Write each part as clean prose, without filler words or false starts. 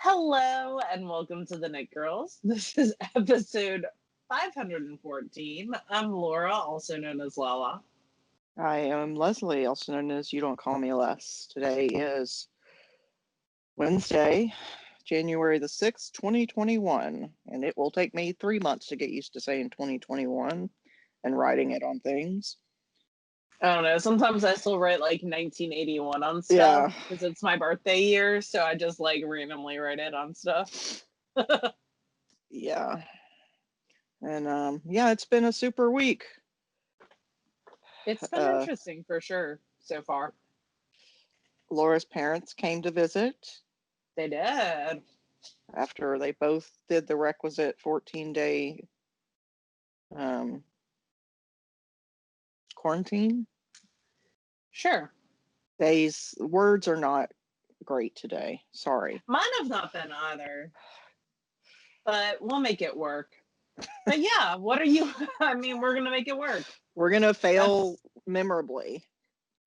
Hello and welcome to the Knit Girls. This is episode 514. I'm Laura, also known as Lala. I am Leslie, also known as You Don't Call Me Les. Today is Wednesday, January the 6th, 2021, and it will take me 3 months to get used to saying 2021 and writing it on things. I don't know, sometimes I still write like 1981 on stuff because it's my birthday year, so I just like randomly write it on stuff. Yeah. And it's been a super week. It's been interesting for sure so far. Laura's parents came to visit. They did. After they both did the requisite 14-day quarantine. Sure. Words are not great today. Sorry. Mine have not been either. But we'll make it work. But yeah, we're going to make it work. We're going to fail memorably.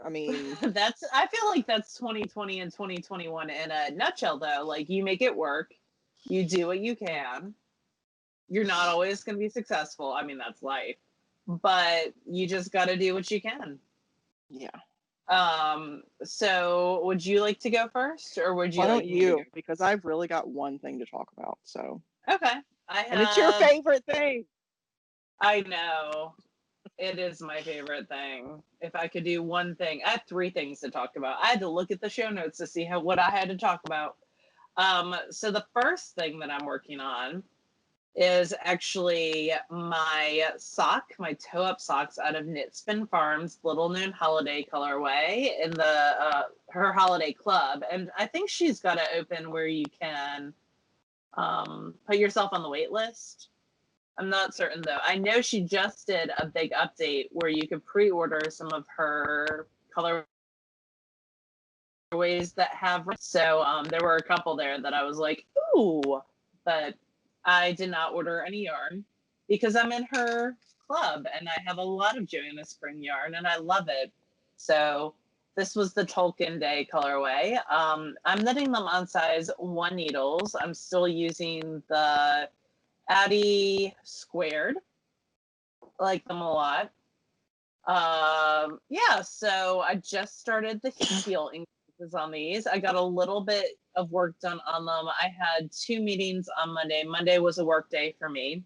I mean, I feel like that's 2020 and 2021 in a nutshell, though. Like, you make it work. You do what you can. You're not always going to be successful. I mean, that's life. But you just got to do what you can. Yeah. So would you like to go first, or would you? Why don't you? Because I've really got one thing to talk about. So. Okay. And it's your favorite thing. I know. It is my favorite thing. If I could do one thing, I had 3 things to talk about. I had to look at the show notes to see what I had to talk about. So the first thing that I'm working on is actually my toe-up socks out of Spun Farms Little Noon Holiday colorway in the her holiday club. And I think she's got it open where you can put yourself on the wait list. I'm not certain, though. I know she just did a big update where you could pre-order some of her colorways that have. So there were a couple there that I was like, ooh, but I did not order any yarn because I'm in her club and I have a lot of Joanna Spring yarn and I love it. So this was the Tolkien Day colorway. I'm knitting them on size 1 needles. I'm still using the Addie squared. I like them a lot. So I just started the heel increases on these. I got a little bit of work done on them. I had 2 meetings on Monday. Monday was a work day for me.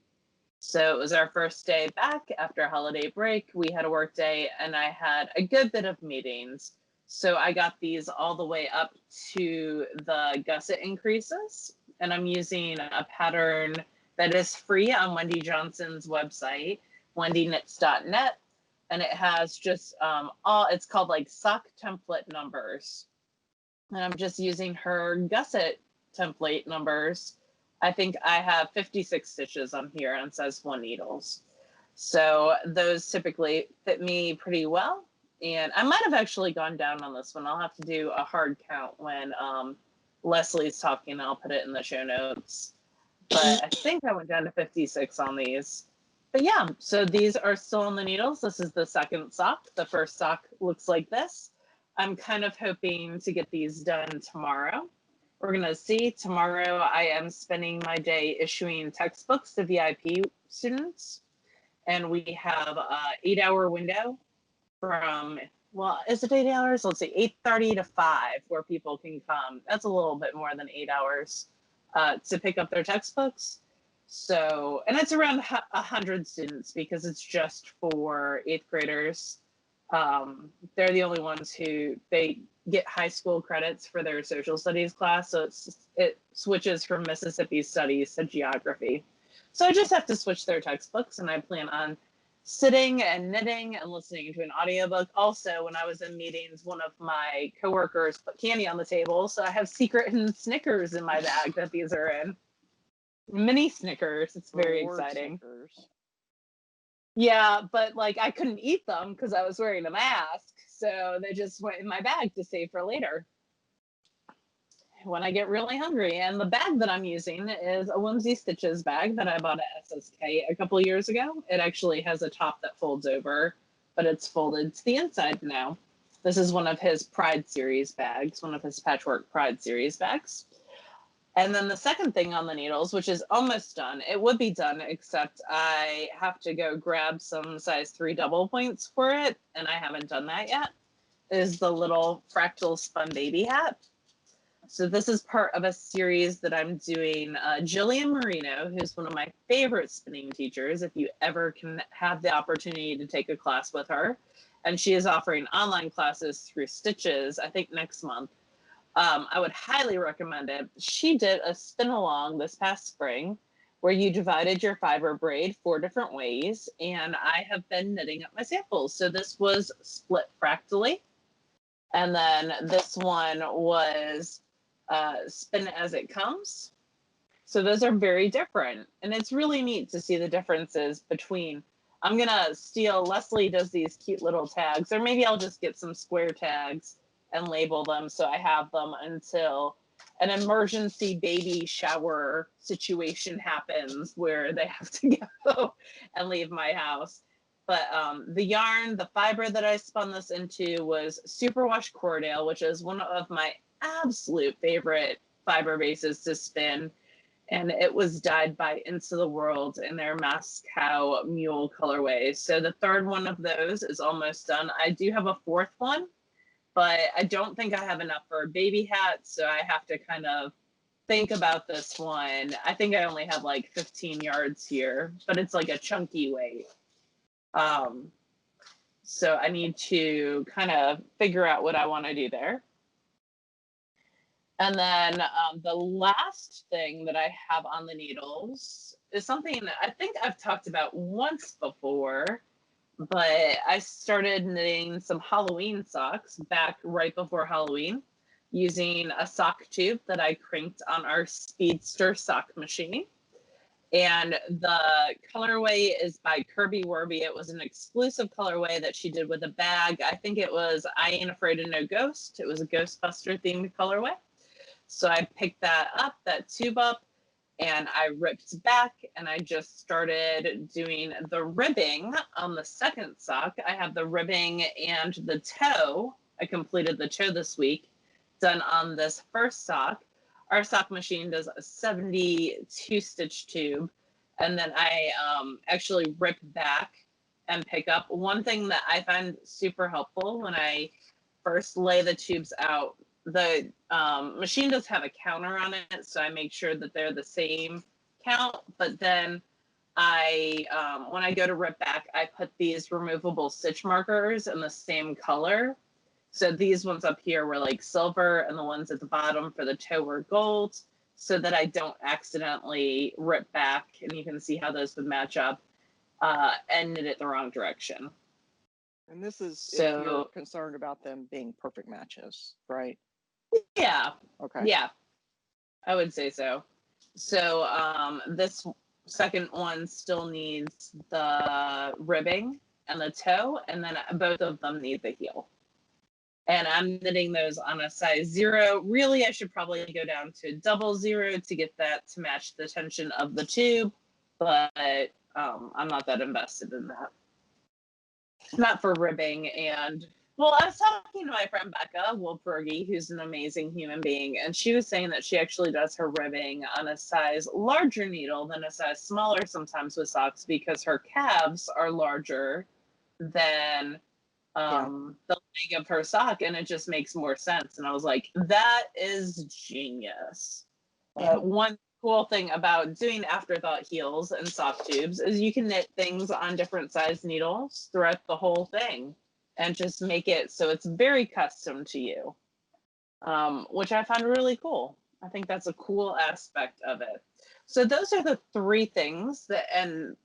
So it was our first day back after holiday break. We had a work day and I had a good bit of meetings. So I got these all the way up to the gusset increases. And I'm using a pattern that is free on Wendy Johnson's website, wendyknits.net. And it has just it's called like sock template numbers. And I'm just using her gusset template numbers. I think I have 56 stitches on here and says 1 needles. So those typically fit me pretty well. And I might have actually gone down on this one. I'll have to do a hard count when Leslie's talking. I'll put it in the show notes. But I think I went down to 56 on these. But yeah, so these are still on the needles. This is the second sock. The first sock looks like this. I'm kind of hoping to get these done tomorrow. We're going to see. Tomorrow I am spending my day issuing textbooks to VIP students. And we have an 8-hour window from, is it 8 hours? Let's see, 8:30 to 5 where people can come. That's a little bit more than 8 hours to pick up their textbooks. So, and it's around 100 students because it's just for 8th graders. They're the only ones who they get high school credits for their social studies class. So it switches from Mississippi studies to geography. So I just have to switch their textbooks and I plan on sitting and knitting and listening to an audiobook. Also, when I was in meetings, one of my coworkers put candy on the table. So I have secret hidden Snickers in my bag that these are in. Mini Snickers. It's very exciting. Snickers. Yeah, but like I couldn't eat them because I was wearing a mask. So they just went in my bag to save for later when I get really hungry. And the bag that I'm using is a Whimsy Stitches bag that I bought at SSK a couple years ago. It actually has a top that folds over, but it's folded to the inside now. This is one of his Pride Series bags, one of his Patchwork Pride Series bags. And then the second thing on the needles, which is almost done, it would be done, except I have to go grab some size 3 double points for it, and I haven't done that yet, is the little Fractal Spun baby hat. So this is part of a series that I'm doing. Jillian Marino, who's one of my favorite spinning teachers, if you ever can have the opportunity to take a class with her, and she is offering online classes through Stitches, I think next month. I would highly recommend it. She did a spin along this past spring where you divided your fiber braid 4 different ways, and I have been knitting up my samples. So this was split fractally, and then this one was spin as it comes. So those are very different, and it's really neat to see the differences between. I'm gonna steal, Leslie does these cute little tags, or maybe I'll just get some square tags and label them so I have them until an emergency baby shower situation happens where they have to go and leave my house. But the yarn, the fiber that I spun this into was superwash Cordale, which is one of my absolute favorite fiber bases to spin. And it was dyed by Into the World in their Moscow Mule colorway. So the third one of those is almost done. I do have a fourth one, but I don't think I have enough for a baby hat, so I have to kind of think about this one. I think I only have like 15 yards here, but it's like a chunky weight. So I need to kind of figure out what I want to do there. And then the last thing that I have on the needles is something that I think I've talked about once before, but I started knitting some Halloween socks back right before Halloween using a sock tube that I crinked on our Speedster sock machine. And the colorway is by Kirby Werby. It was an exclusive colorway that she did with a bag. I think it was I Ain't Afraid of No Ghost. It was a Ghostbuster themed colorway. So I picked that up, that tube up, and I ripped back, and I just started doing the ribbing on the second sock. I have the ribbing and the toe. I completed the toe this week, done on this first sock. Our sock machine does a 72 stitch tube, and then I actually rip back and pick up. One thing that I find super helpful when I first lay the tubes out, the machine does have a counter on it, so I make sure that they're the same count. But then I, when I go to rip back, I put these removable stitch markers in the same color. So these ones up here were like silver, and the ones at the bottom for the toe were gold, so that I don't accidentally rip back. And you can see how those would match up and knit it the wrong direction. And this is So, if you're concerned about them being perfect matches, right? Yeah. Okay. Yeah, I would say so. So this second one still needs the ribbing and the toe, and then both of them need the heel. And I'm knitting those on a size 0. Really, I should probably go down to 00 to get that to match the tension of the tube, but I'm not that invested in that. Not for ribbing. And well, I was talking to my friend Becca Wolfbergy, who's an amazing human being, and she was saying that she actually does her ribbing on a size larger needle than a size smaller sometimes with socks because her calves are larger than the leg of her sock, and it just makes more sense. And I was like, that is genius. One cool thing about doing afterthought heels and sock tubes is you can knit things on different size needles throughout the whole thing and just make it so it's very custom to you, which I find really cool. I think that's a cool aspect of it. So those are the 3 things that, and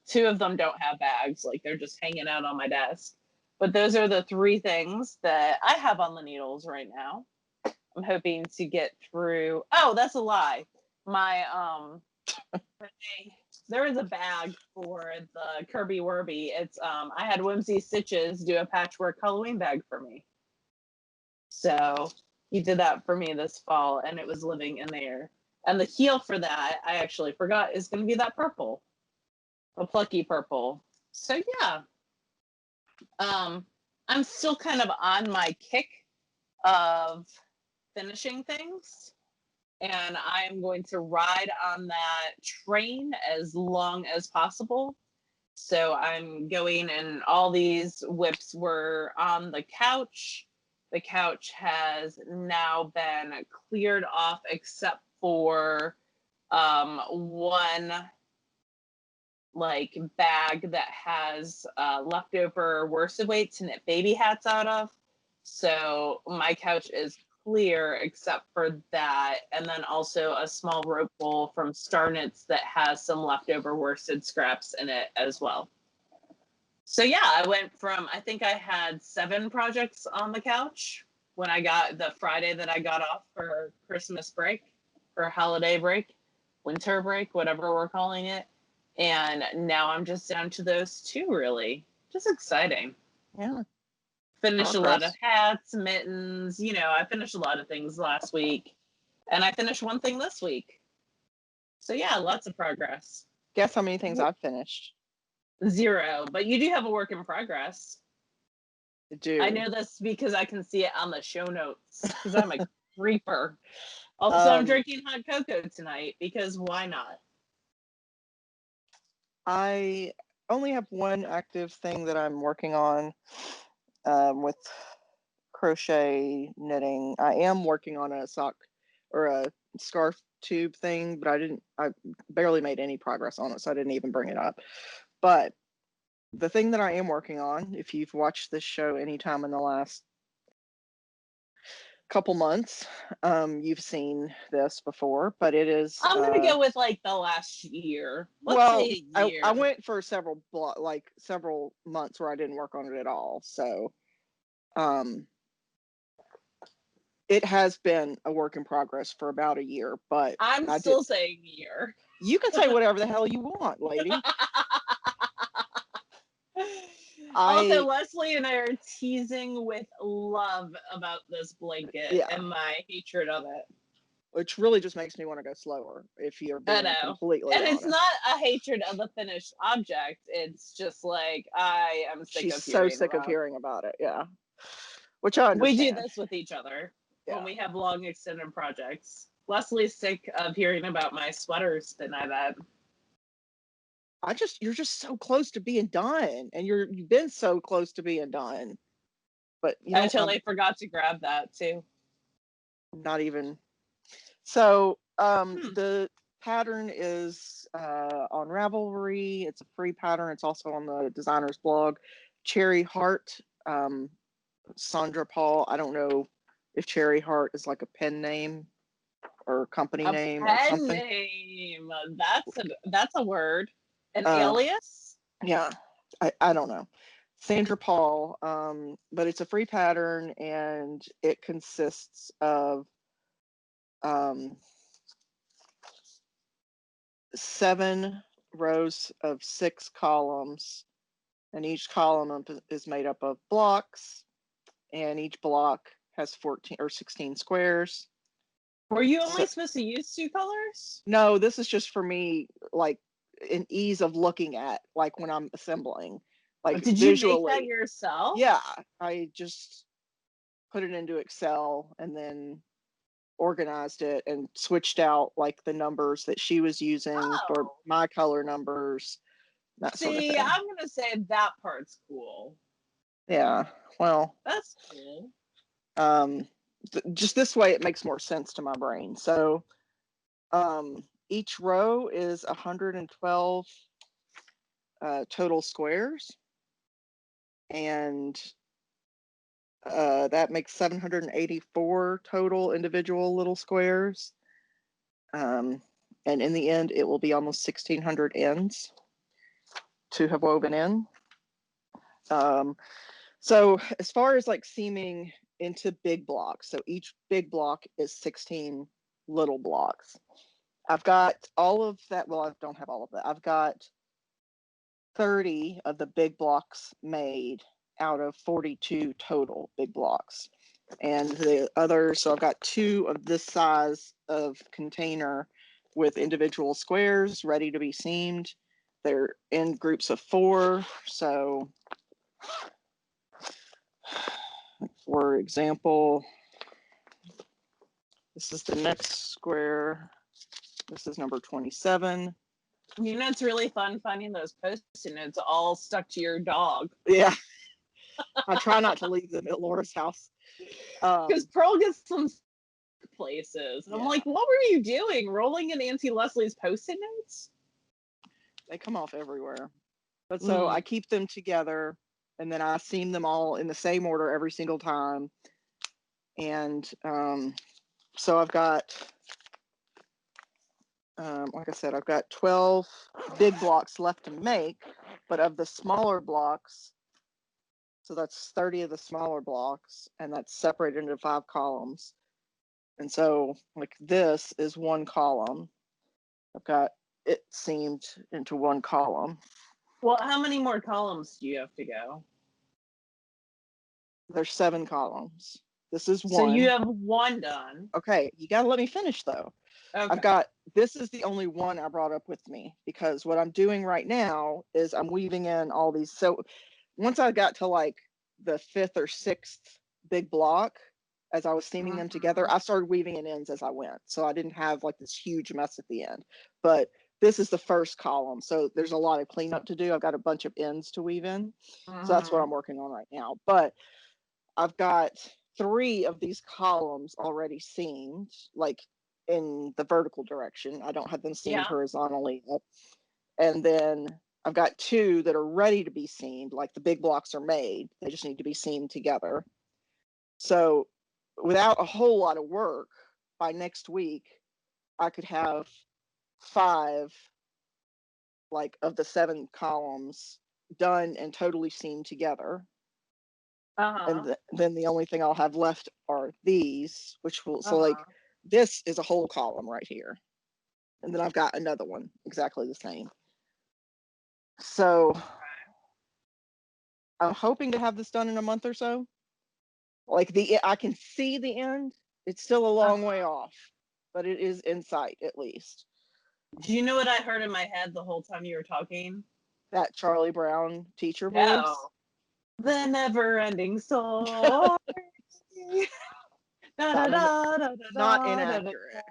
2 of them don't have bags, like they're just hanging out on my desk. But those are the 3 things that I have on the needles right now. I'm hoping to get through. Oh, that's a lie. My there is a bag for the Kirby Werby. It's I had Whimsy Stitches do a patchwork Halloween bag for me. So he did that for me this fall, and it was living in there. And the heel for that, I actually forgot, is going to be that purple, a plucky purple. So yeah, I'm still kind of on my kick of finishing things. and I am going to ride on that train as long as possible. So I'm going, and all these whips were on the couch. The couch has now been cleared off except for one like bag that has leftover worsted weights to knit baby hats out of. So my couch is clear except for that, and then also a small rope bowl from Star Knits that has some leftover worsted scraps in it as well. So yeah, I went from, I think I had 7 projects on the couch when I got the Friday that I got off for Christmas break, for holiday break, winter break, whatever we're calling it. And now I'm just down to those 2, really. Just exciting. Yeah. Finished a lot of Progress. hats, mittens, I finished a lot of things last week. And I finished one thing this week. So yeah, lots of progress. Guess how many things I've finished? 0, but you do have a work in progress. I do. I know this because I can see it on the show notes because I'm a creeper. Also, I'm drinking hot cocoa tonight because why not? I only have one active thing that I'm working on with crochet knitting. I am working on a sock or a scarf tube thing, but I barely made any progress on it, so I didn't even bring it up. But the thing that I am working on, if you've watched this show anytime in the last couple months, you've seen this before, but it is I'm gonna go with like the last year. Let's say a year. I went for several months where I didn't work on it at all. So it has been a work in progress for about a year, but I'm still saying a year. You can say whatever the hell you want, lady. Also, Leslie and I are teasing with love about this blanket and my hatred of it. Which really just makes me want to go slower, if you're being completely honest. It's not a hatred of the finished object. It's just like, I am sick She's of hearing so sick of hearing about it, yeah. Which I understand. We do this with each other when we have long extended projects. Leslie's sick of hearing about my sweaters, didn't I bet? You're just so close to being done, and you've been so close to being done. But I totally forgot to grab that too. Not even. So the pattern is on Ravelry. It's a free pattern. It's also on the designer's blog. Cherry Heart, Sandra Paul. I don't know if Cherry Heart is like a pen name or company name or something. Name. That's a word. An alias? Yeah, I don't know. Sandra Paul, but it's a free pattern, and it consists of 7 rows of 6 columns, and each column is made up of blocks, and each block has 14 or 16 squares. Were you only supposed to use 2 colors? No, this is just for me, like an ease of looking at, like when I'm assembling. Like, did visually. You make that yourself? Yeah, I just put it into Excel and then organized it and switched out like the numbers that she was using for my color numbers. That sort of thing. I'm gonna say that part's cool. Yeah, well, that's cool. Just this way it makes more sense to my brain. So each row is 112 total squares, and that makes 784 total individual little squares. And in the end, it will be almost 1,600 ends to have woven in. So as far as like seaming into big blocks, so each big block is 16 little blocks. I've got all of that. Well, I don't have all of that. I've got 30 of the big blocks made out of 42 total big blocks. And the other, so I've got 2 of this size of container with individual squares ready to be seamed. They're in groups of 4. So for example, This is the next square. This is number 27. You know, it's really fun finding those Post-it notes all stuck to your dog. Yeah. I try not to leave them at Laura's house. Because Pearl gets some places. And I'm Yeah. like, what were you doing? Rolling in Auntie Leslie's Post-it notes? They come off everywhere. But so I keep them together, and then I seam them all in the same order every single time. And so I've got, like I said, I've got 12 big blocks left to make, but of the smaller blocks, so that's 30 of the smaller blocks, and that's separated into 5 columns. And so, like, this is one column. I've got it seamed into one column. Well, how many more columns do you have to go? There's 7 columns. This is one. So you have one done. Okay, you gotta let me finish though. Okay. This is the only one I brought up with me, because what I'm doing right now is I'm weaving in all these. So once I got to like the 5th or 6th big block, as I was seaming them together, I started weaving in ends as I went. So I didn't have like this huge mess at the end. But this is the first column. So there's a lot of cleanup to do. I've got a bunch of ends to weave in. So that's what I'm working on right now. But I've got 3 of these columns already seamed, like in the vertical direction. I don't have them seamed horizontally up. And then I've got 2 that are ready to be seamed, like the big blocks are made. They just need to be seamed together. So without a whole lot of work, by next week, I could have 5, like, of the 7 columns done and totally seamed together. And then the only thing I'll have left are these, which will, so like, this is a whole column right here. And then I've got another one exactly the same. So I'm hoping to have this done in a month or so. Like, I can see the end. It's still a long way off, but it is in sight at least. Do you know what I heard in my head the whole time you were talking? That Charlie Brown teacher voice. No. The never-ending story. Not inaccurate.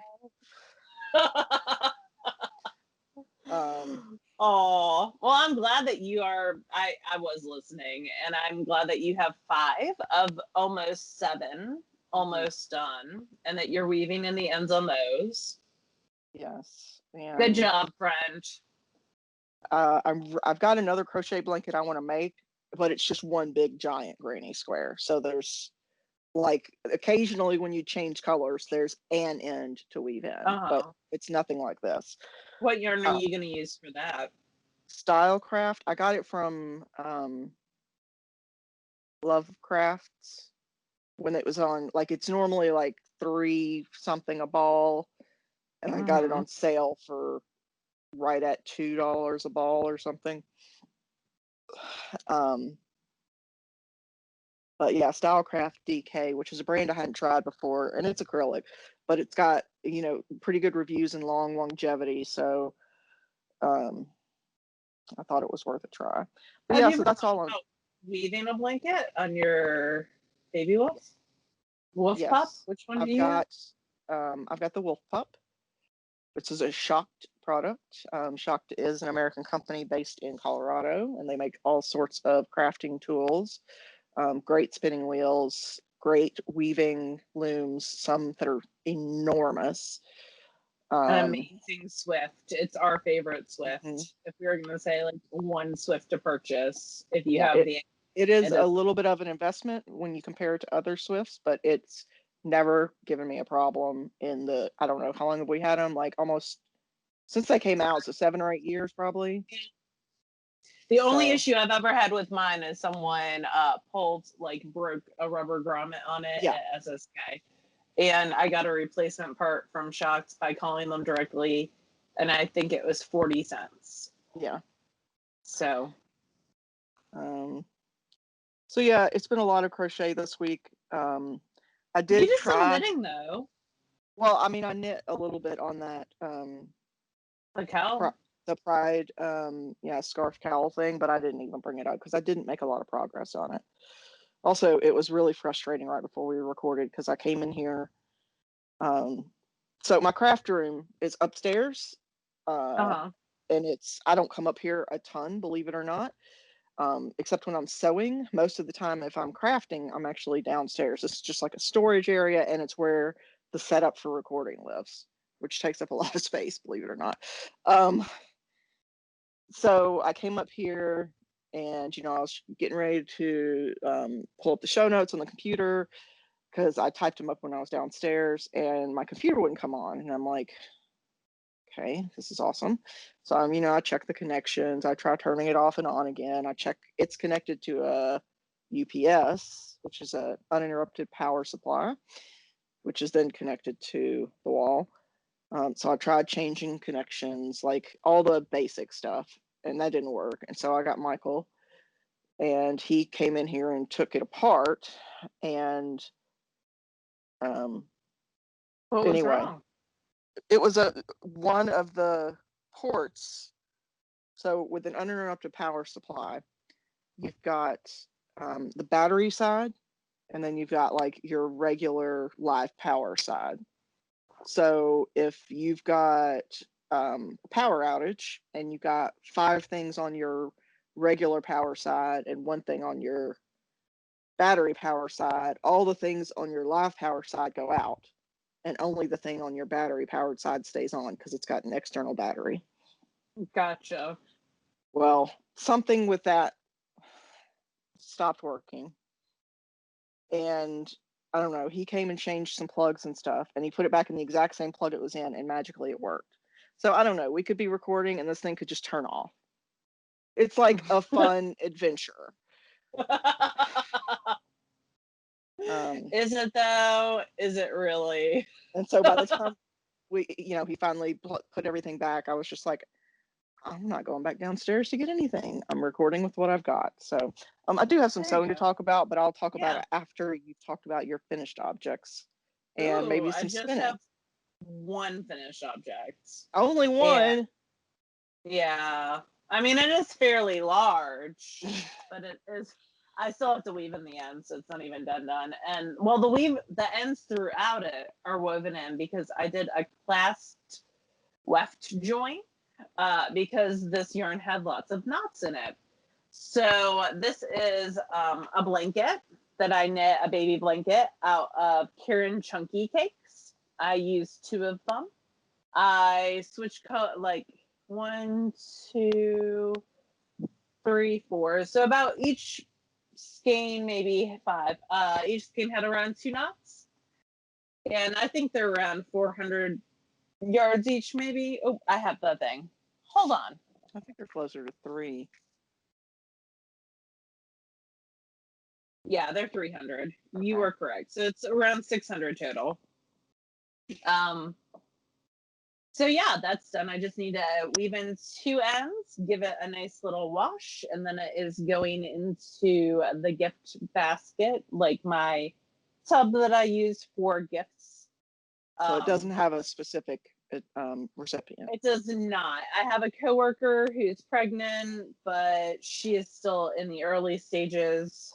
Oh, well, I'm glad that you are. I was listening, and I'm glad that you have 5 of almost 7 almost done, and that you're weaving in the ends on those. Yes. Good job, friend. I've got another crochet blanket I want to make, but it's just one big giant granny square. So there's, like, occasionally when you change colors, there's an end to weave in, but it's nothing like this. What yarn are you going to use for that? Stylecraft. I got it from Lovecrafts when it was on, like, it's normally like $3 something a ball, and I got it on sale for right at $2 a ball or something. But yeah, Stylecraft DK, which is a brand I hadn't tried before, and it's acrylic, but it's got, you know, pretty good reviews and long longevity. So I thought it was worth a try. But yeah, so that's all on weaving a blanket on your baby wolf? Wolf pup? Which one do you have? I've got the Wolf Pup, which is a Shocked product. Shocked is an American company based in Colorado, and they make all sorts of crafting tools. Great spinning wheels, great weaving looms, some that are enormous. An amazing Swift. It's our favorite Swift. If we were going to say like one Swift to purchase, if you have it is a little bit of an investment when you compare it to other Swifts, but it's never given me a problem in the, I don't know, how long have we had them? Like almost since they came out, so 7 or 8 years probably. The only issue I've ever had with mine is someone broke a rubber grommet on it at SSK. And I got a replacement part from Shocked by calling them directly, and I think it was 40 cents. Yeah. So. So yeah, it's been a lot of crochet this week. I did try some knitting though. Well, I mean, I knit a little bit on that. The cowl. The Pride, scarf cowl thing, but I didn't even bring it up because I didn't make a lot of progress on it. Also, it was really frustrating right before we recorded because I came in here So my craft room is upstairs, Uh-huh. and I don't come up here a ton, believe it or not, except when I'm sewing. Most of the time, if I'm crafting, I'm actually downstairs. It's just like a storage area, and it's where the setup for recording lives, which takes up a lot of space, believe it or not. So I came up here, and I was getting ready to pull up the show notes on the computer because I typed them up when I was downstairs, and my computer wouldn't come on, and I'm like, okay, this is awesome. So I check the connections. I try turning it off and on again. I check it's connected to a UPS, which is a uninterrupted power supply, which is then connected to the wall. So I tried changing connections, like all the basic stuff, and that didn't work. And so I got Michael, and he came in here and took it apart. And What was anyway, wrong? it was one of the ports. So with an uninterrupted power supply, you've got the battery side, and then you've got like your regular live power side. So if you've got a power outage and you've got 5 things on your regular power side and 1 thing on your battery power side, all the things on your live power side go out, and only the thing on your battery powered side stays on because it's got an external battery. Gotcha. Well, something with that stopped working, and I don't know, he came and changed some plugs and stuff, and he put it back in the exact same plug it was in, and magically it worked. So I don't know, we could be recording and this thing could just turn off. It's like a fun adventure. Is it though? Is it really? And so by the time he finally put everything back, I was just like, I'm not going back downstairs to get anything. I'm recording with what I've got. So I do have some sewing to talk about, but I'll talk about it after you've talked about your finished objects and maybe I some just spinning. have 1 finished object. Only 1? Yeah. I mean, it is fairly large, but it is. I still have to weave in the ends, so it's not even done. And well, the ends throughout it are woven in because I did a clasped weft joint because this yarn had lots of knots in it. So this is a blanket that I knit, a baby blanket out of Karen Chunky Cakes. I used 2 of them. I switched like 1, 2, 3, 4. So about each skein, maybe 5. Each skein had around 2 knots. And I think they're around 400 yards each, maybe. Oh, I have the thing. Hold on. I think they're closer to 3. Yeah, they're 300. Okay. You are correct. So it's around 600 total. So yeah, that's done. I just need to weave in 2 ends, give it a nice little wash, and then it is going into the gift basket, like my tub that I use for gifts. So it doesn't have a specific recipient. It does not. I have a coworker who's pregnant, but she is still in the early stages.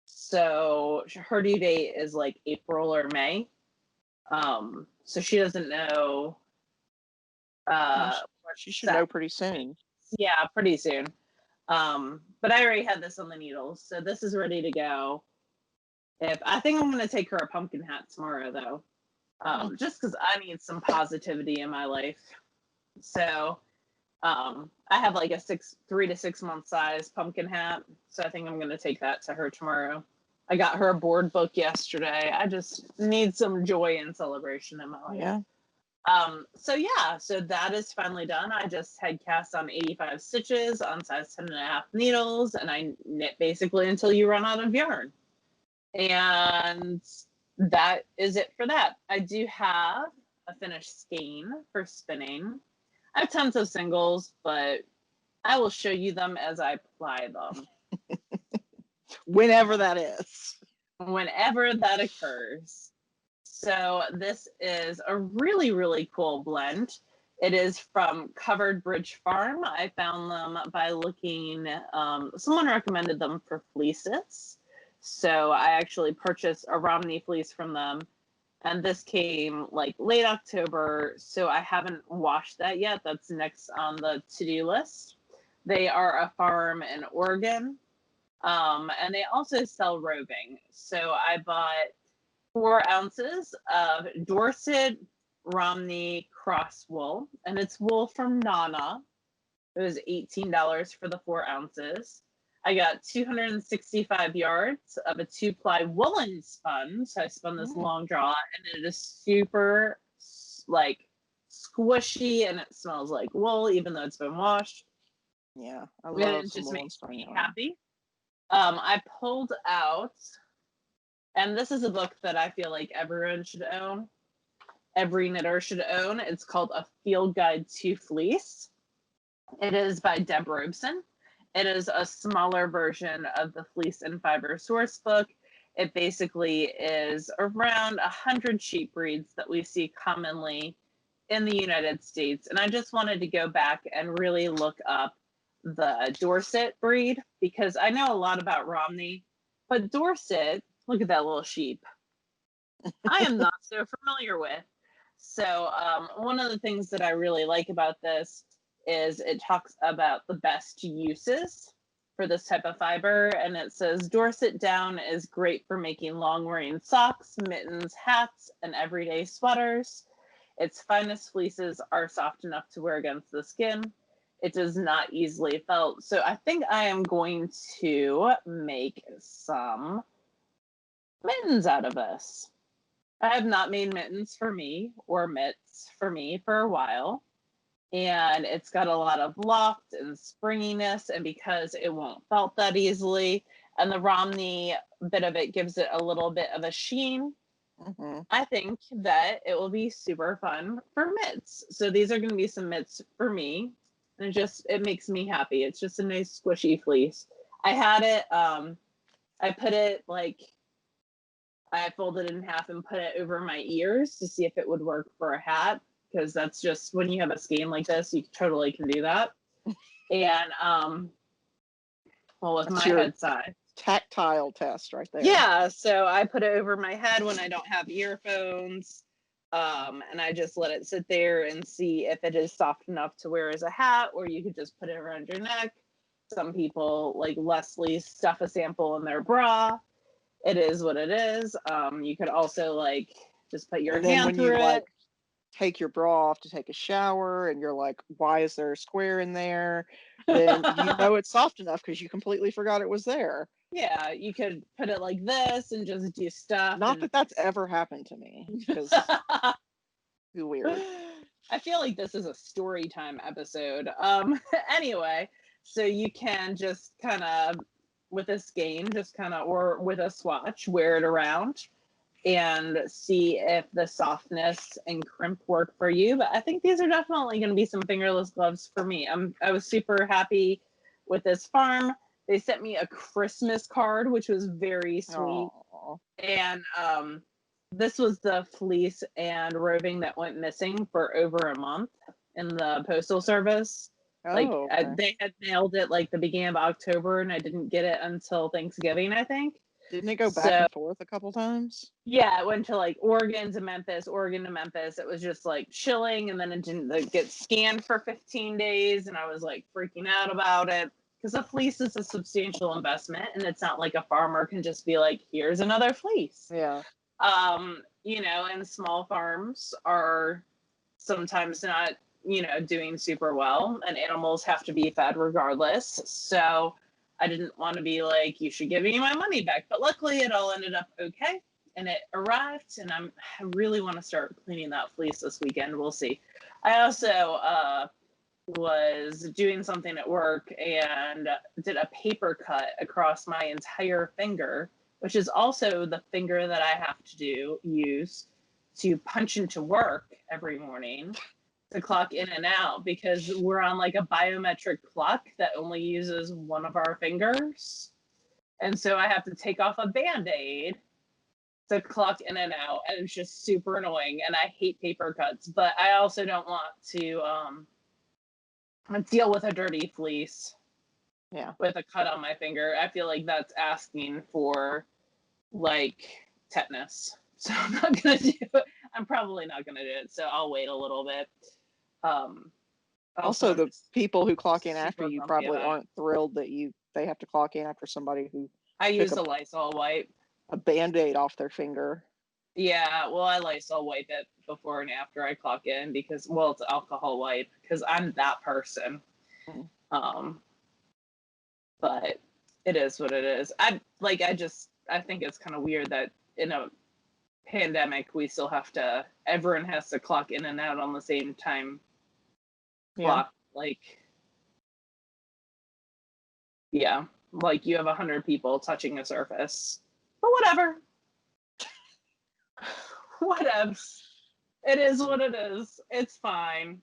So her due date is like April or May. So she doesn't know. She should know pretty soon. Yeah, pretty soon. But I already had this on the needles, so this is ready to go. I think I'm gonna take her a pumpkin hat tomorrow, though, just because I need some positivity in my life. So, I have like a 3 to 6 month size pumpkin hat, so I think I'm gonna take that to her tomorrow. I got her a board book yesterday. I just need some joy and celebration in my life. Yeah. So that is finally done. I just had cast on 85 stitches on size 10.5 needles, and I knit basically until you run out of yarn. And that is it for that. I do have a finished skein for spinning. I have tons of singles, but I will show you them as I apply them. Whenever that is. Whenever that occurs. So this is a really, really cool blend. It is from Covered Bridge Farm. I found them by looking, someone recommended them for fleeces. So I actually purchased a Romney fleece from them. And I And this came like late October, so I haven't washed that yet. That's next on the to-do list. They are a farm in Oregon, and they also sell roving. So I bought 4 ounces of Dorset Romney cross wool, and it's wool from Nana. It was $18 for the 4 ounces. I got 265 yards of a 2-ply woolen spun. So I spun this long draw, and it is super like squishy, and it smells like wool, even though it's been washed. Yeah, I And love it some just woolen makes spun me yarn. happy. I pulled out, and this is a book that I feel like everyone should own. Every knitter should own. It's called A Field Guide to Fleece. It is by Deb Robeson. It is a smaller version of the Fleece and Fiber source book. It basically is around 100 sheep breeds that we see commonly in the United States. And I just wanted to go back and really look up the Dorset breed, because I know a lot about Romney, but Dorset, look at that little sheep, I am not so familiar with. So one of the things that I really like about this is it talks about the best uses for this type of fiber. And it says Dorset down is great for making long wearing socks, mittens, hats, and everyday sweaters. Its finest fleeces are soft enough to wear against the skin. It does not easily felt. So I think I am going to make some mittens out of this. I have not made mittens for me or mitts for me for a while. And it's got a lot of loft and springiness, and because it won't felt that easily, and the Romney bit of it gives it a little bit of a sheen, I think that it will be super fun for mitts. So these are going to be some mitts for me. And it makes me happy. It's just a nice squishy fleece. I had it, I put it like, I folded it in half and put it over my ears to see if it would work for a hat, because that's just when you have a skein like this, you totally can do that. And well, with That's my your head size, tactile test right there. yeah. So I put it over my head when I don't have earphones, and I just let it sit there and see if it is soft enough to wear as a hat, or you could just put it around your neck. Some people, like Leslie, stuff a sample in their bra. It is what it is. You could also like just put your And then hand when through you it. like take your bra off to take a shower and you're like, why is there a square in there? Then you know it's soft enough because you completely forgot it was there. Yeah, you could put it like this and just do stuff. Not And that that's ever happened to me, because too weird. I feel like this is a story time episode. Anyway, so you can just kind of, with a skein, just kind of, or with a swatch, wear it around and see if the softness and crimp work for you. But I think these are definitely going to be some fingerless gloves for me. I was super happy with this farm. They sent me a Christmas card, which was very sweet. Aww. And this was the fleece and roving that went missing for over a month in the postal service. Like Oh, okay. they had mailed it like the beginning of October, and I didn't get it until Thanksgiving, I think. Didn't it go back So and forth a couple times? yeah, it went to like Oregon to Memphis, Oregon to Memphis. It was just like chilling, and then it didn't like, get scanned for 15 days, and I was like freaking out about it, because a fleece is a substantial investment, and it's not like a farmer can just be like, here's another fleece. Yeah. And small farms are sometimes not, doing super well, and animals have to be fed regardless. So I didn't want to be like, you should give me my money back. But luckily it all ended up okay. And it arrived, and I really want to start cleaning that fleece this weekend. We'll see. I also was doing something at work and did a paper cut across my entire finger, which is also the finger that I have to use to punch into work every morning to clock in and out, because we're on like a biometric clock that only uses one of our fingers. And so I have to take off a Band-Aid to clock in and out, and it's just super annoying, and I hate paper cuts, but I also don't want to deal with a dirty fleece with a cut on my finger. I feel like that's asking for like tetanus So I'm not going to do it. I'm probably not going to do it. So I'll wait a little bit. Also, the people who clock in after super you grumpy probably about it. aren't thrilled that they have to clock in after somebody who I took use a Lysol wipe. a Band-Aid off their finger. Yeah, well, I Lysol wipe it before and after I clock in because, well, it's alcohol wipe because I'm that person. But it is what it is. I think it's kind of weird that in a pandemic we still have to, everyone has to clock in and out on the same time clock. Like, yeah, like you have 100 people touching a surface, but whatever. Whatevs. It is what it is. It's fine.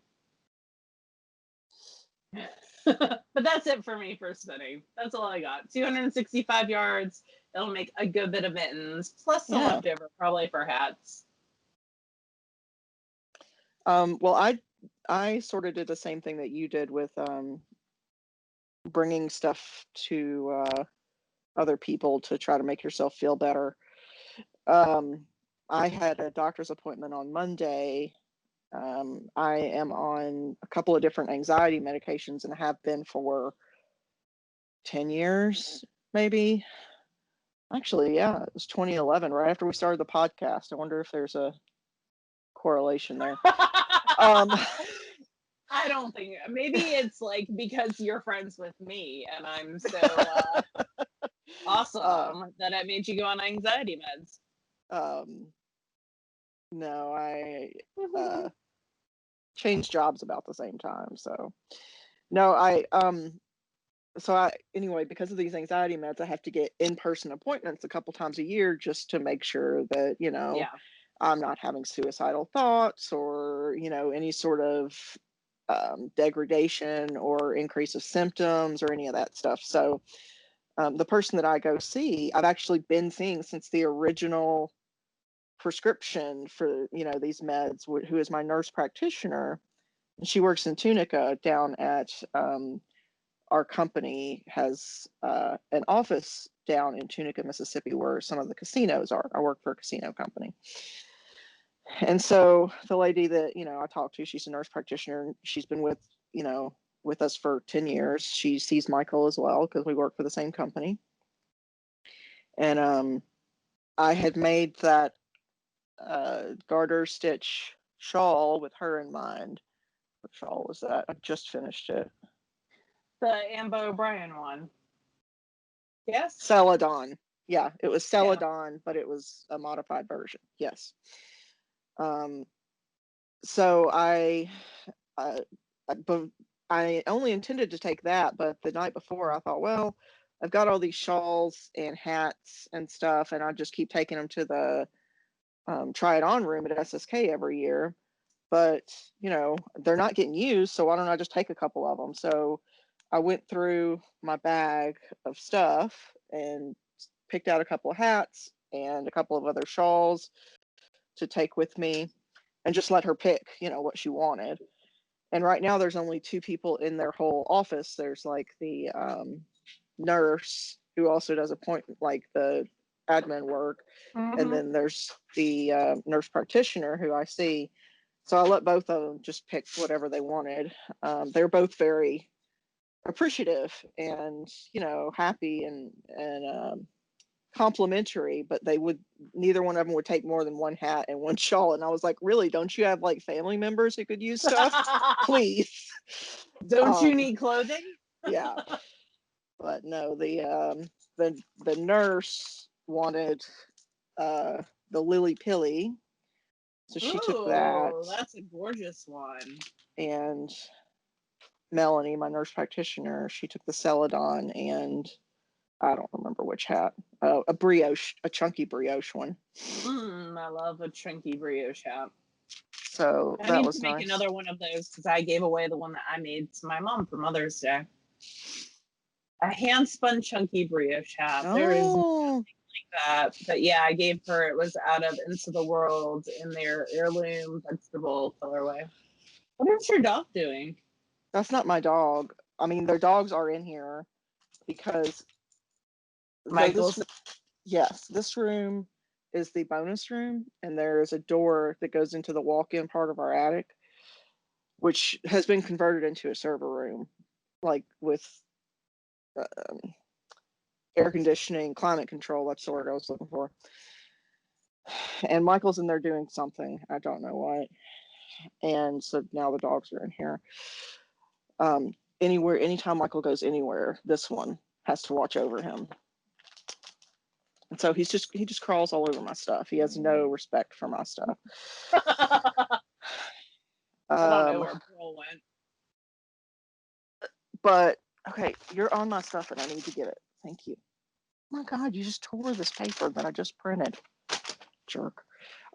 But that's it for me for spinning. That's all I got. 265 yards. It'll make a good bit of mittens, plus some leftover, probably for hats. Well, I sort of did the same thing that you did with bringing stuff to other people to try to make yourself feel better. I had a doctor's appointment on Monday. I am on a couple of different anxiety medications and have been for 10 years, maybe. Actually, yeah, it was 2011, right after we started the podcast. I wonder if there's a correlation there. I don't think, maybe it's like because you're friends with me and I'm so awesome that I made you go on anxiety meds. No, I changed jobs about the same time. So no, anyway, because of these anxiety meds, I have to get in-person appointments a couple times a year just to make sure that, I'm not having suicidal thoughts or, any sort of degradation or increase of symptoms or any of that stuff. So the person that I go see, I've actually been seeing since the original prescription for, these meds, who is my nurse practitioner. And she works in Tunica down at our company has an office down in Tunica, Mississippi, where some of the casinos are. I work for a casino company. And so the lady that, I talked to, she's a nurse practitioner. She's been with us for 10 years. She sees Michael as well because we work for the same company. And I had made that garter stitch shawl with her in mind. What shawl was that? I just finished it. The Ambo O'Brien one. Yes? Celadon. Yeah, it was Celadon, but it was a modified version. Yes. So I only intended to take that, but the night before I thought, well, I've got all these shawls and hats and stuff, and I just keep taking them to the try it on room at SSK every year. But, they're not getting used, so why don't I just take a couple of them? So I went through my bag of stuff and picked out a couple of hats and a couple of other shawls to take with me and just let her pick, what she wanted. And right now there's only 2 people in their whole office. There's like the nurse who also does the admin work. Mm-hmm. And then there's the nurse practitioner who I see. So I let both of them just pick whatever they wanted. They're both very appreciative and, happy and complimentary, but neither one of them would take more than one hat and one shawl. And I was like, really, don't you have like family members who could use stuff? Please. Don't you need clothing? Yeah. But no, the nurse wanted the Lily Pilly. So she took that. That's a gorgeous one. And Melanie, my nurse practitioner, she took the Celadon and I don't remember which hat. A chunky brioche one. I love a chunky brioche hat. So I need to make another one of those because I gave away the one that I made to my mom for Mother's Day. A hand spun chunky brioche hat. There is nothing like that. But yeah, I gave her, it was out of Into the World in their heirloom vegetable colorway. What is your dog doing? That's not my dog. I mean, their dogs are in here because Michael's. Yes, this room is the bonus room, and there is a door that goes into the walk-in part of our attic, which has been converted into a server room, like with air conditioning, climate control. That's the word I was looking for. And Michael's in there doing something. I don't know what. And so now the dogs are in here. Anytime Michael goes anywhere, this one has to watch over him. And so he just crawls all over my stuff. He has no respect for my stuff. I don't know where Pearl went. But okay, you're on my stuff and I need to get it. Thank you. Oh my God, you just tore this paper that I just printed. Jerk.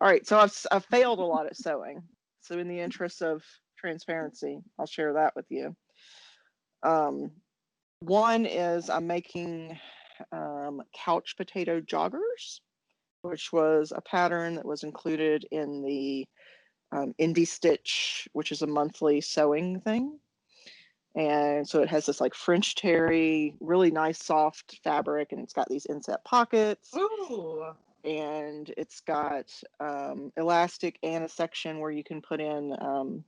All right, so I've failed a lot at sewing. So in the interest of transparency, I'll share that with you. One is I'm making couch potato joggers, which was a pattern that was included in the Indie Stitch, which is a monthly sewing thing. And so it has this like French terry, really nice soft fabric, and it's got these inset pockets. Ooh. And it's got elastic and a section where you can put in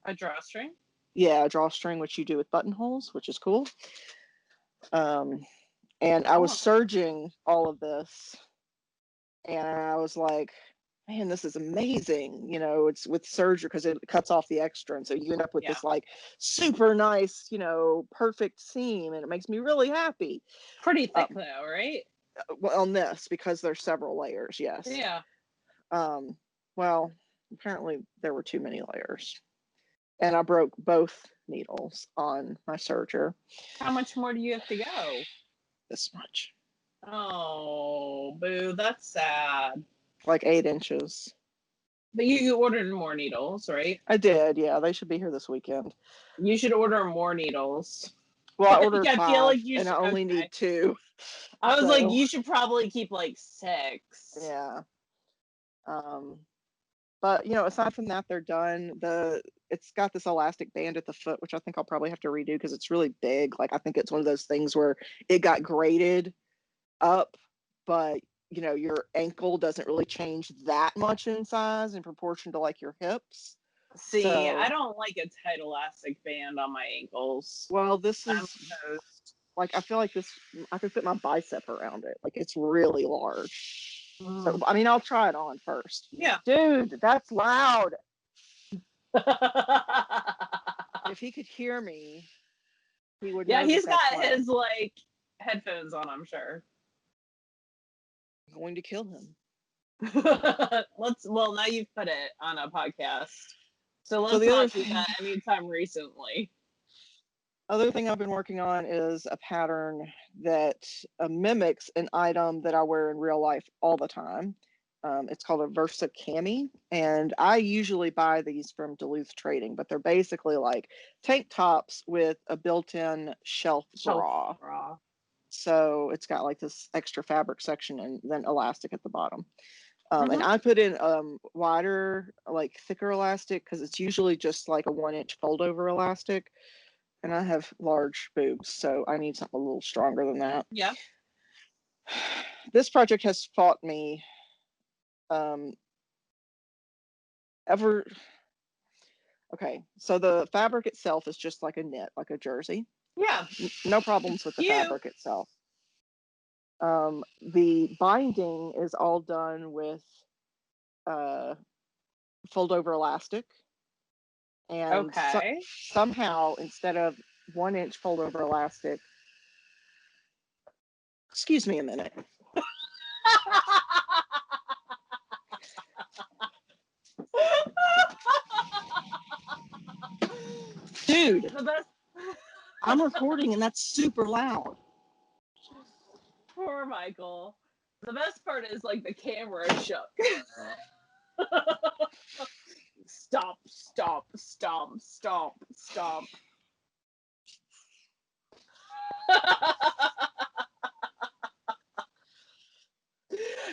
a drawstring. Yeah, a drawstring, which you do with buttonholes, which is cool. And I was serging all of this, and I was like, man, this is amazing. You know, it's with serger because it cuts off the extra, and so you end up with this like super nice, you know, perfect seam, and it makes me really happy. Pretty thick though, right? Well, on this, because there's several layers, yes. Yeah. Well, apparently there were too many layers, and I broke both needles on my serger. How much more do you have to go? This much. Oh, boo, that's sad. Like 8 inches. But you ordered more needles, right? I did, yeah. They should be here this weekend. You should order more needles. Well, I ordered 5, feel like you and should, I only need 2. I was like, you should probably keep like 6. Yeah. But you know, aside from that, they're done. It's got this elastic band at the foot, which I think I'll probably have to redo because it's really big. Like I think it's one of those things where it got graded up, but you know, your ankle doesn't really change that much in size in proportion to like your hips. See, so, I don't like a tight elastic band on my ankles. Well, this is like, I feel like this, I could fit my bicep around it. Like it's really large. So, I mean, I'll try it on first. Yeah. Dude, that's loud. If he could hear me, he would know. Yeah, he's got his like headphones on, I'm sure. I'm going to kill him. Well, now you've put it on a podcast. So let's not do that anytime recently. Other thing I've been working on is a pattern that mimics an item that I wear in real life all the time. It's called a Versa Cami, and I usually buy these from Duluth Trading, but they're basically like tank tops with a built-in shelf bra. So it's got like this extra fabric section and then elastic at the bottom. And I put in wider, like thicker elastic because it's usually just like a 1-inch fold-over elastic. And I have large boobs, so I need something a little stronger than that. Yeah. This project has fought me Okay, so the fabric itself is just like a knit, like a jersey. Yeah. No problems with the fabric itself. The binding is all done with fold-over elastic. And somehow, instead of 1-inch fold-over elastic, excuse me a minute. Dude, I'm recording and that's super loud. Poor Michael. The best part is like the camera shook. Stop, stop, stop, stop, stop.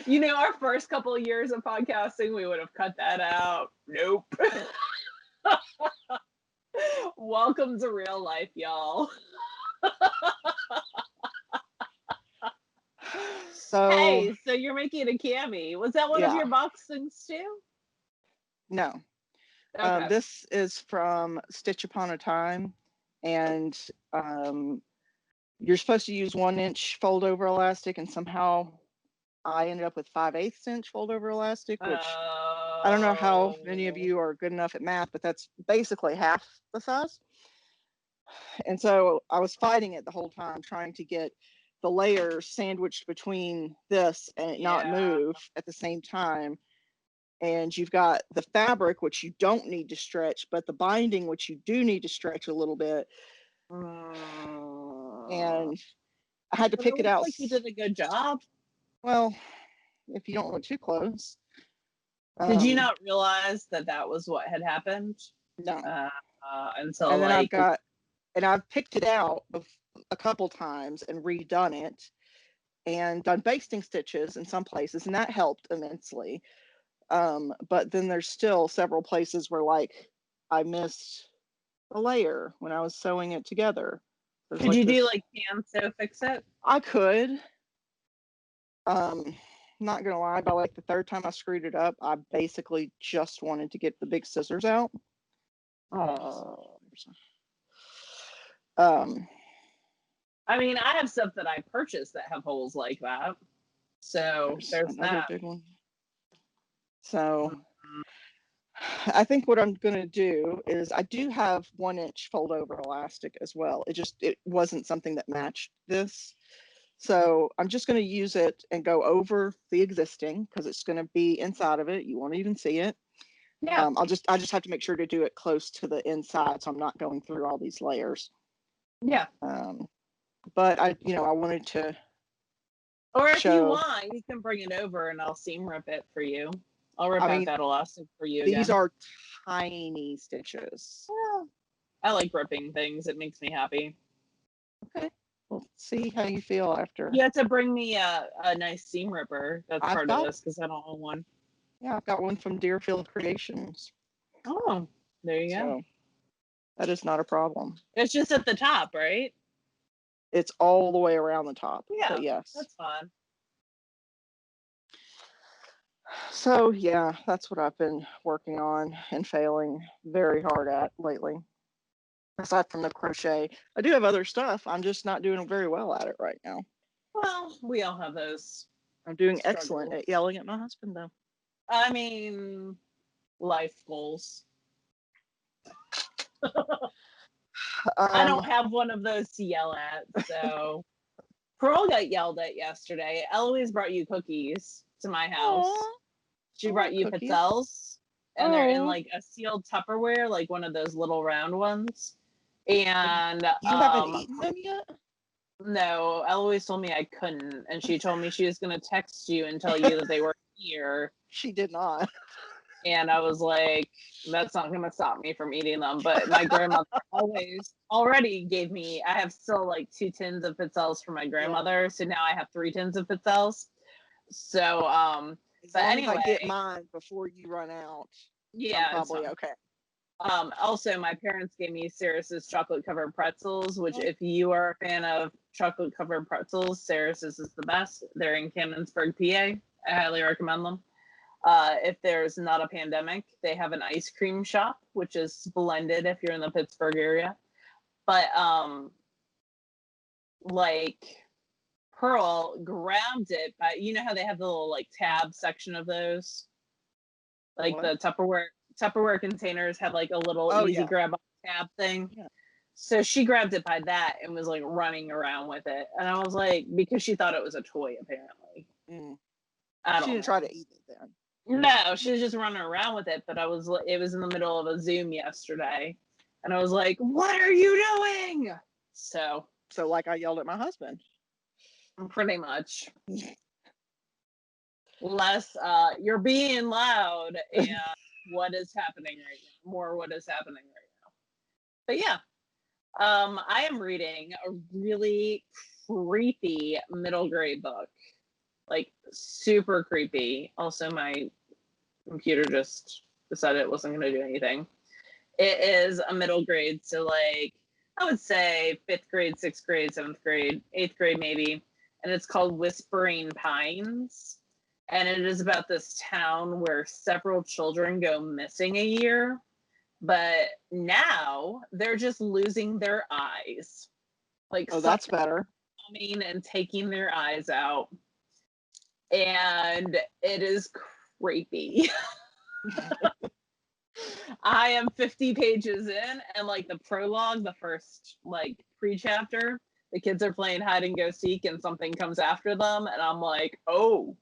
You know, our first couple of years of podcasting, we would have cut that out. Nope. Welcome to real life, y'all. So Hey, so you're making a cami. Was that one of yeah, your box things too? no. Okay. This is from Stitch Upon a Time, and you're supposed to use 1-inch fold over elastic, and somehow I ended up with 5/8 inch fold over elastic, which I don't know how many of you are good enough at math, but that's basically half the size. And so I was fighting it the whole time, trying to get the layers sandwiched between this and it not move at the same time. And you've got the fabric, which you don't need to stretch, but the binding, which you do need to stretch a little bit. And I had to pick it out. Like you did a good job. Well, if you don't look too close. Did you not realize that that was what had happened? No. Until and then like I've picked it out a couple times and redone it and done basting stitches in some places, and that helped immensely. But then there's still several places where like I missed a layer when I was sewing it together. There's could you do like hand sew fix it? I could. Not gonna lie, by like the third time I screwed it up, I basically just wanted to get the big scissors out. I mean, I have stuff that I purchased that have holes like that. So there's another that. big one. So I think what I'm going to do is I do have 1-inch fold over elastic as well. It wasn't something that matched this. So I'm just going to use it and go over the existing because it's going to be inside of it. You won't even see it. Yeah. I just have to make sure to do it close to the inside so I'm not going through all these layers. Yeah. But I wanted to. Or if you want, you can bring it over and I'll seam rip it for you. I'll rip out that elastic for you. These are tiny stitches. Yeah. I like ripping things. It makes me happy. Okay. We'll see how you feel after. You have to bring me a nice seam ripper. That's part of this because I don't own one. Yeah, I've got one from Deerfield Creations. Oh, there you go. That is not a problem. It's just at the top, right? It's all the way around the top. Yeah, but yes. That's fine. So yeah, that's what I've been working on and failing very hard at lately. Aside from the crochet, I do have other stuff. I'm just not doing very well at it right now. Well, we all have those. I'm doing excellent at yelling at my husband, though. I mean, life goals. I don't have one of those to yell at, so. Pearl got yelled at yesterday. Eloise brought you cookies to my house. Aww. She brought you pizzelles, and they're in like a sealed Tupperware, like one of those little round ones. And you haven't eaten them yet? No, Eloise told me I couldn't, and she told me she was going to text you and tell you that they were here. She did not. And I was like, that's not going to stop me from eating them. But my grandmother already gave me, I have still like 2 tins of pizzelles for my grandmother. Yeah. So now I have 3 tins of pizzelles. So, but anyway, if I get mine before you run out, yeah, I'm probably okay. Also, my parents gave me Sarris's chocolate covered pretzels, which if you are a fan of chocolate covered pretzels, Sarris's is the best. They're in Canonsburg, PA. I highly recommend them. If there's not a pandemic, they have an ice cream shop, which is splendid if you're in the Pittsburgh area. But like Pearl grabbed it, but you know how they have the little like tab section of those, like the Tupperware containers have like a little easy grab tab thing. Yeah. So she grabbed it by that and was like running around with it, and I was like, because she thought it was a toy apparently. She didn't try to eat it then. No, she was just running around with it, but it was in the middle of a Zoom yesterday, and I was like, what are you doing? So like I yelled at my husband. Pretty much. Less, you're being loud, and what is happening right now? More what is happening right now. But yeah, I am reading a really creepy middle grade book. Like, super creepy. Also, my computer just decided it wasn't going to do anything. It is a middle grade, so like I would say 5th grade, 6th grade, 7th grade, 8th grade maybe. and it's called Whispering Pines. And it is about this town where several children go missing a year, but now they're just losing their eyes. Like, Oh, that's better. Coming and taking their eyes out. And it is creepy. I am 50 pages in, and like the prologue, the first like pre-chapter, the kids are playing hide and go seek and something comes after them, and I'm like, oh.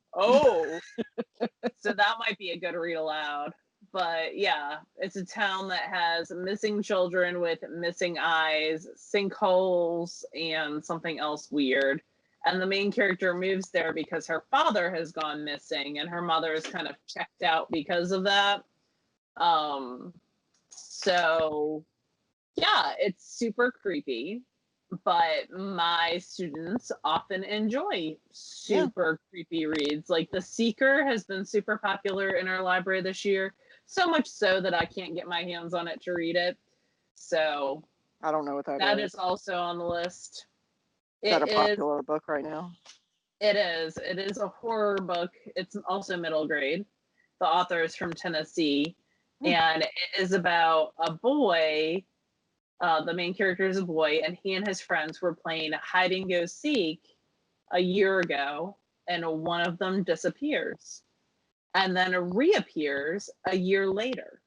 So that might be a good read aloud. But yeah, it's a town that has missing children with missing eyes, sinkholes, and something else weird. And the main character moves there because her father has gone missing, and her mother is kind of checked out because of that. So yeah, it's super creepy, but my students often enjoy super creepy reads. Like The Seeker has been super popular in our library this year, so much so that I can't get my hands on it to read it. So I don't know what that is also on the list. Is that a popular book right now? It is. It is a horror book. It's also middle grade. The author is from Tennessee, and it is about a boy. The main character is a boy, and he and his friends were playing hide and go seek a year ago, and one of them disappears and then reappears a year later.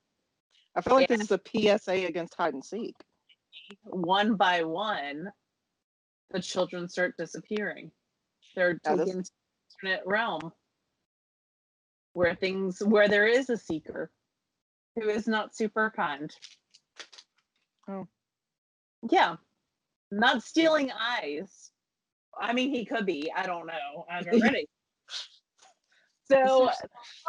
I feel like this is a PSA against hide and seek. One by one, the children start disappearing. They're taken to an alternate realm where there is a seeker who is not super kind. Oh. Yeah. Not stealing eyes. I mean, he could be. I don't know. I haven't read it. So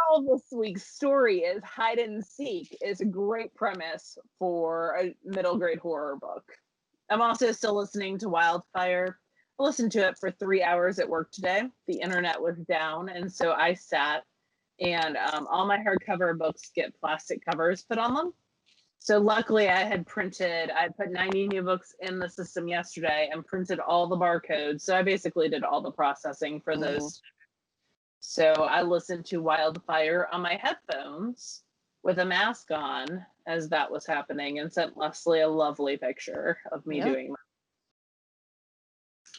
all this week's story is hide and seek is a great premise for a middle grade horror book. I'm also still listening to Wildfire. I listened to it for 3 hours at work today. The internet was down, and so I sat, and all my hardcover books get plastic covers put on them. So luckily I put 90 new books in the system yesterday and printed all the barcodes. So I basically did all the processing for those. So I listened to Wildfire on my headphones with a mask on as that was happening, and sent Leslie a lovely picture of me doing that.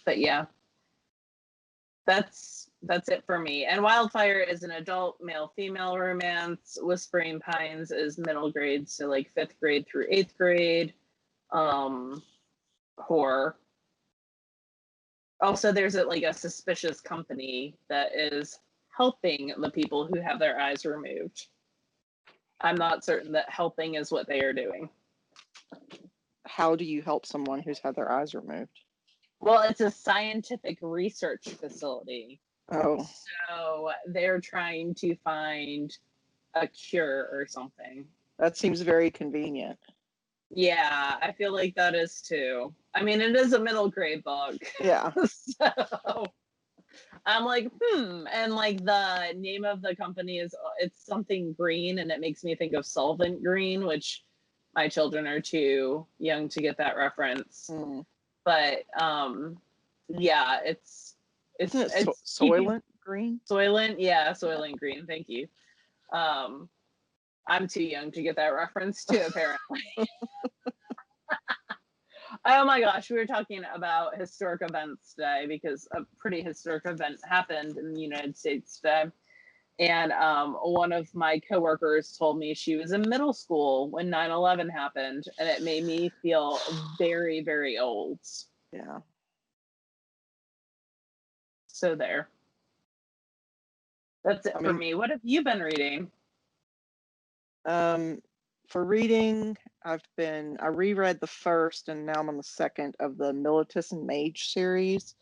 But yeah, that's it for me. And Wildfire is an adult male-female romance. Whispering Pines is middle grade, so like 5th grade through 8th grade horror. Also, there's a suspicious company that is helping the people who have their eyes removed. I'm not certain that helping is what they are doing. How do you help someone who's had their eyes removed? Well, it's a scientific research facility. Oh. So they're trying to find a cure or something. That seems very convenient. Yeah, I feel like that is too. I mean, it is a middle grade book. Yeah. So I'm like, and like the name of the company it's something green, and it makes me think of Solvent Green, which my children are too young to get that reference. But yeah, it's Soylent Green. Soylent, yeah, Soylent Green. Thank you. I'm too young to get that reference too, apparently. Oh my gosh, we were talking about historic events today because a pretty historic event happened in the United States today. And one of my coworkers told me she was in middle school when 9/11 happened, and it made me feel very, very old. Yeah. So there. That's it for me. What have you been reading? For reading, I reread the first, and now I'm on the second of the Militus and Mage series,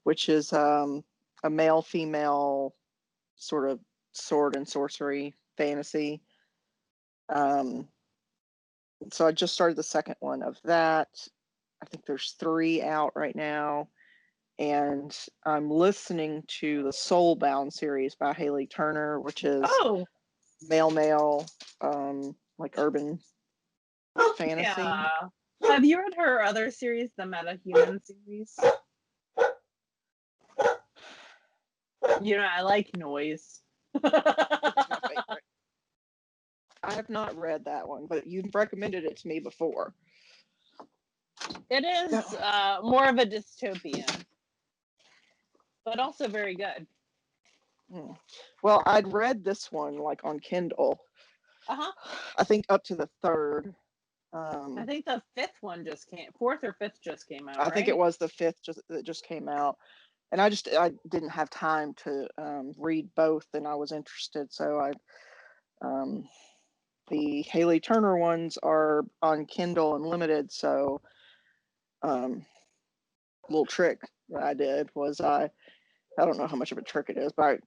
which is a male-female sort of sword and sorcery fantasy. So I just started the second one of that. I think there's 3 out right now. And I'm listening to the Soulbound series by Haley Turner, which is male, like urban fantasy. Yeah. Have you read her other series, the Meta Human series? You know, I like noise. It's my favorite. I have not read that one, but you've recommended it to me before. It is more of a dystopian, but also very good. Well, I'd read this one like on Kindle. I think up to the third. I think the fourth or fifth just came out. I think it was the fifth that just came out, and I didn't have time to read both, and I was interested, so the Haley Turner ones are on Kindle Unlimited, so little trick that I did was I don't know how much of a trick it is, but I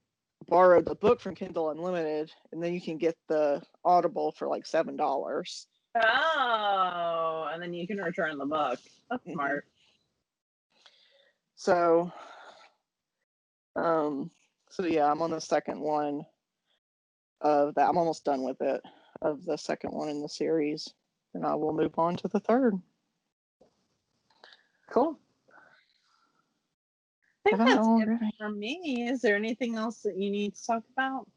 borrowed the book from Kindle Unlimited, and then you can get the Audible for like $7. Oh, and then you can return the book. That's smart. So yeah, I'm on the second one of that. I'm almost done with it, of the second one in the series, and I will move on to the third. Cool. I think that's it for me. Is there anything else that you need to talk about?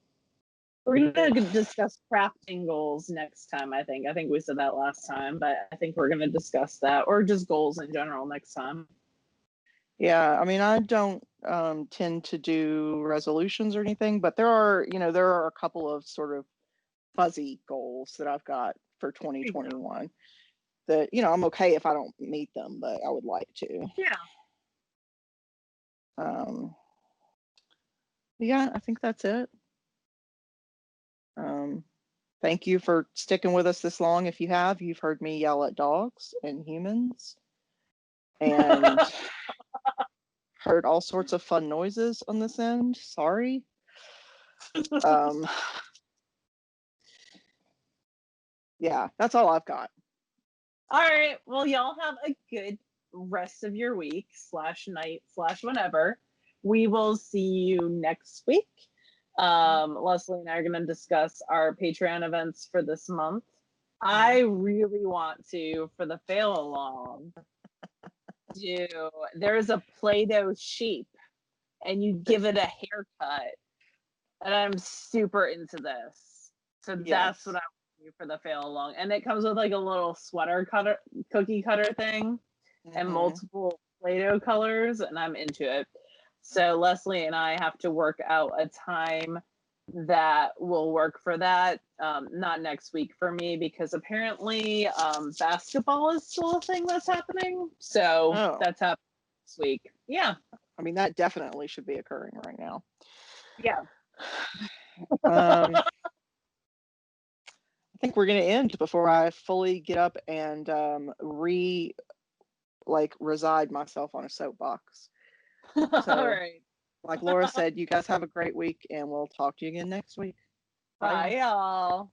We're going to discuss crafting goals next time, I think. I think we said that last time, but I think we're going to discuss that, or just goals in general next time. Yeah, I mean, I don't tend to do resolutions or anything, but there are a couple of sort of fuzzy goals that I've got for 2021 that, I'm okay if I don't meet them, but I would like to. Yeah. Yeah, I think that's it. Thank you for sticking with us this long. If you have, you've heard me yell at dogs and humans and heard all sorts of fun noises on this end. Sorry. Yeah, that's all I've got. All right. Well, y'all have a good rest of your week /night /whatever. We will see you next week. Leslie and I are going to discuss our Patreon events for this month. I really want to, for the fail along, there's a Play-Doh sheep and you give it a haircut. And I'm super into this. So that's what I want to do for the fail along. And it comes with like a little cookie cutter thing and multiple Play-Doh colors, and I'm into it. So Leslie and I have to work out a time that will work for that. Not next week for me, because apparently basketball is still a thing that's happening. So that's happening this week. Yeah. I mean, that definitely should be occurring right now. Yeah. I think we're going to end before I fully get up and reside myself on a soapbox. So, all right. Like Laura said, you guys have a great week, and we'll talk to you again next week. Bye y'all.